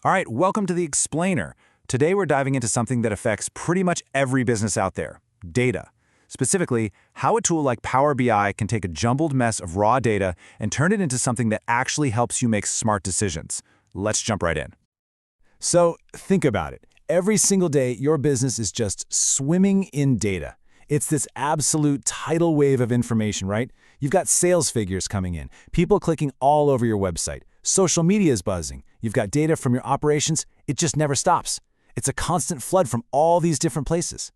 All right, welcome to The Explainer. Today we're diving into something that affects pretty much every business out there, data. Specifically, how a tool like Power BI can take a jumbled mess of raw data and turn it into something that actually helps you make smart decisions. Let's jump right in. So, think about it. Every single day, your business is just swimming in data. It's this absolute tidal wave of information, right? You've got sales figures coming in, people clicking all over your website, social media is buzzing, you've got data from your operations, it just never stops. It's a constant flood from all these different places.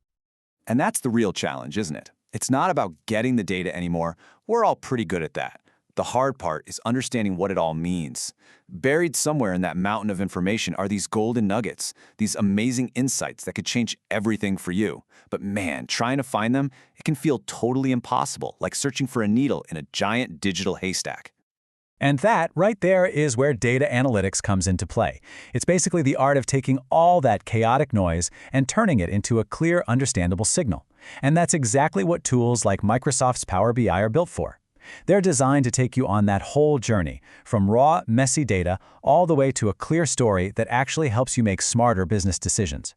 And that's the real challenge, isn't it? It's not about getting the data anymore. We're all pretty good at that. The hard part is understanding what it all means. Buried somewhere in that mountain of information are these golden nuggets, these amazing insights that could change everything for you. But man, trying to find them, it can feel totally impossible, like searching for a needle in a giant digital haystack. And that, right there, is where data analytics comes into play. It's basically the art of taking all that chaotic noise and turning it into a clear, understandable signal. And that's exactly what tools like Microsoft's Power BI are built for. They're designed to take you on that whole journey, from raw, messy data all the way to a clear story that actually helps you make smarter business decisions.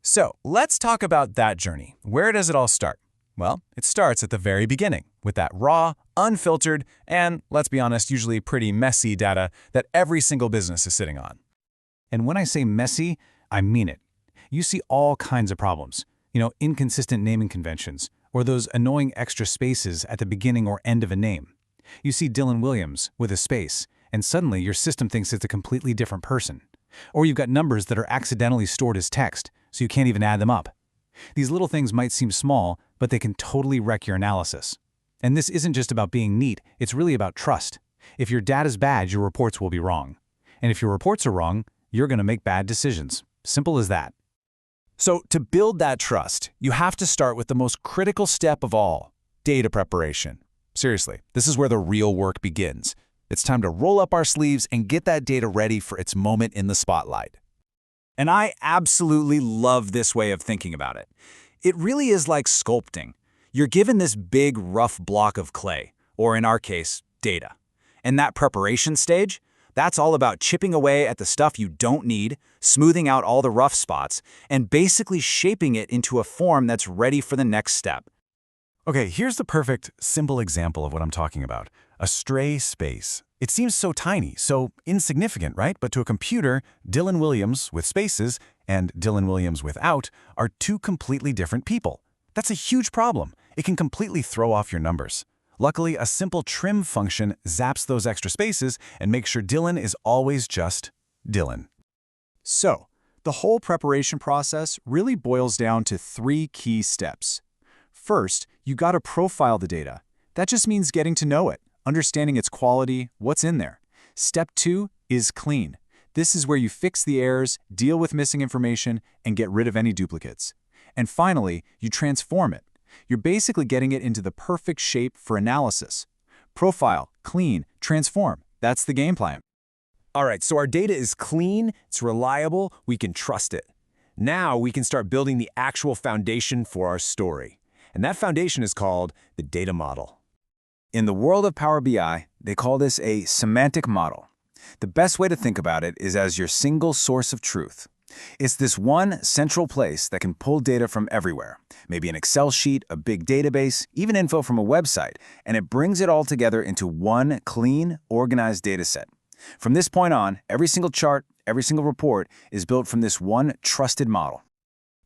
So, let's talk about that journey. Where does it all start? Well, it starts at the very beginning, with that raw, unfiltered, and, let's be honest, usually pretty messy data that every single business is sitting on. And when I say messy, I mean it. You see all kinds of problems. Inconsistent naming conventions, or those annoying extra spaces at the beginning or end of a name. You see Dylan Williams with a space, and suddenly your system thinks it's a completely different person. Or you've got numbers that are accidentally stored as text, so you can't even add them up. These little things might seem small, but they can totally wreck your analysis. And this isn't just about being neat, it's really about trust. If your data's bad, your reports will be wrong. And if your reports are wrong, you're going to make bad decisions. Simple as that. So to build that trust, you have to start with the most critical step of all, data preparation. Seriously, this is where the real work begins. It's time to roll up our sleeves and get that data ready for its moment in the spotlight. And I absolutely love this way of thinking about it. It really is like sculpting. You're given this big, rough block of clay, or in our case, data. And that preparation stage, that's all about chipping away at the stuff you don't need, smoothing out all the rough spots, and basically shaping it into a form that's ready for the next step. Okay, here's the perfect, simple example of what I'm talking about. A stray space. It seems so tiny, so insignificant, right? But to a computer, Dylan Williams with spaces and Dylan Williams without are two completely different people. That's a huge problem. It can completely throw off your numbers. Luckily, a simple trim function zaps those extra spaces and makes sure Dylan is always just Dylan. So, the whole preparation process really boils down to 3 key steps. First, you gotta profile the data. That just means getting to know it, understanding its quality, what's in there. Step 2 is clean. This is where you fix the errors, deal with missing information, and get rid of any duplicates. And finally, you transform it. You're basically getting it into the perfect shape for analysis. Profile, clean, transform. That's the game plan. All right, so our data is clean, it's reliable, we can trust it. Now we can start building the actual foundation for our story. And that foundation is called the data model. In the world of Power BI, they call this a semantic model. The best way to think about it is as your single source of truth. It's this one central place that can pull data from everywhere, maybe an Excel sheet, a big database, even info from a website, and it brings it all together into one clean, organized data set. From this point on, every single chart, every single report is built from this one trusted model.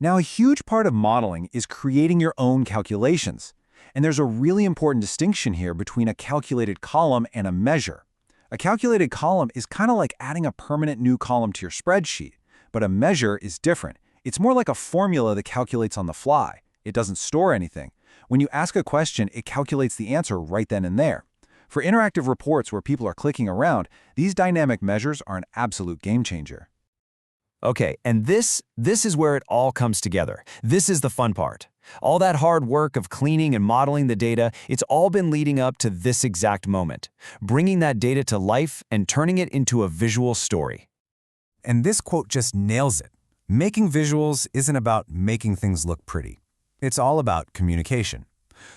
Now, a huge part of modeling is creating your own calculations. And there's a really important distinction here between a calculated column and a measure. A calculated column is kind of like adding a permanent new column to your spreadsheet. But a measure is different. It's more like a formula that calculates on the fly. It doesn't store anything. When you ask a question, it calculates the answer right then and there. For interactive reports where people are clicking around, these dynamic measures are an absolute game changer. Okay, and this is where it all comes together. This is the fun part. All that hard work of cleaning and modeling the data, it's all been leading up to this exact moment, bringing that data to life and turning it into a visual story. And this quote just nails it. Making visuals isn't about making things look pretty. It's all about communication.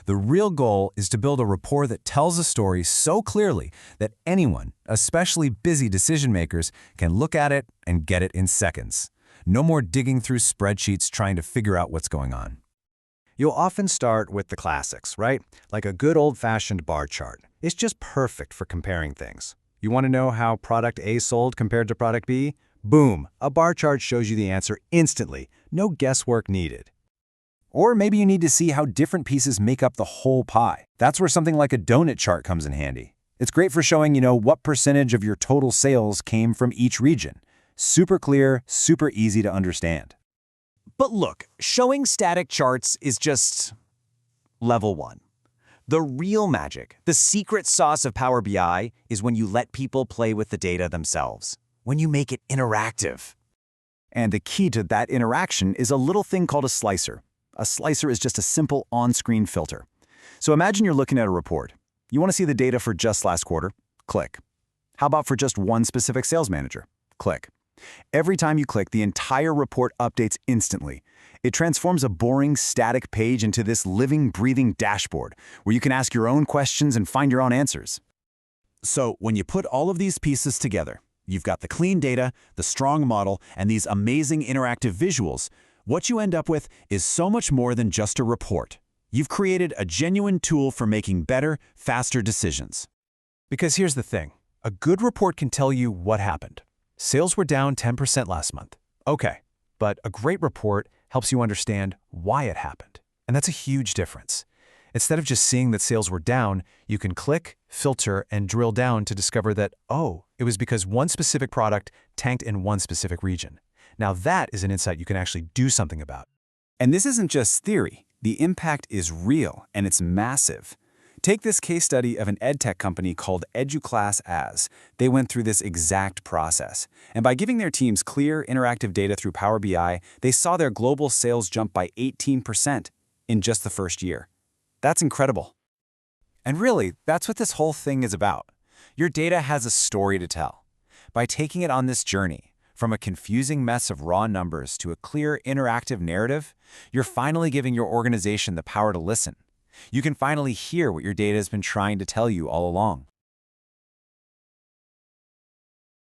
The real goal is to build a rapport that tells a story so clearly that anyone, especially busy decision makers, can look at it and get it in seconds. No more digging through spreadsheets trying to figure out what's going on. You'll often start with the classics, right? Like a good old-fashioned bar chart. It's just perfect for comparing things. You want to know how product A sold compared to product B? Boom! A bar chart shows you the answer instantly. No guesswork needed. Or maybe you need to see how different pieces make up the whole pie. That's where something like a donut chart comes in handy. It's great for showing, what percentage of your total sales came from each region. Super clear, super easy to understand. But look, showing static charts is just level 1. The real magic, the secret sauce of Power BI, is when you let people play with the data themselves, when you make it interactive. And the key to that interaction is a little thing called a slicer. A slicer is just a simple on-screen filter. So imagine you're looking at a report. You want to see the data for just last quarter? Click. How about for just one specific sales manager? Click. Every time you click, the entire report updates instantly. It transforms a boring, static page into this living, breathing dashboard where you can ask your own questions and find your own answers. So when you put all of these pieces together, you've got the clean data, the strong model, and these amazing interactive visuals. What you end up with is so much more than just a report. You've created a genuine tool for making better, faster decisions. Because here's the thing. A good report can tell you what happened. Sales were down 10% last month. Okay, but a great report helps you understand why it happened. And that's a huge difference. Instead of just seeing that sales were down, you can click, filter, and drill down to discover that, oh, it was because one specific product tanked in one specific region. Now that is an insight you can actually do something about. And this isn't just theory. The impact is real, and it's massive. Take this case study of an edtech company called EduClass As. They went through this exact process. And by giving their teams clear, interactive data through Power BI, they saw their global sales jump by 18% in just the first year. That's incredible. And really, that's what this whole thing is about. Your data has a story to tell. By taking it on this journey, from a confusing mess of raw numbers to a clear, interactive narrative, you're finally giving your organization the power to listen. You can finally hear what your data has been trying to tell you all along.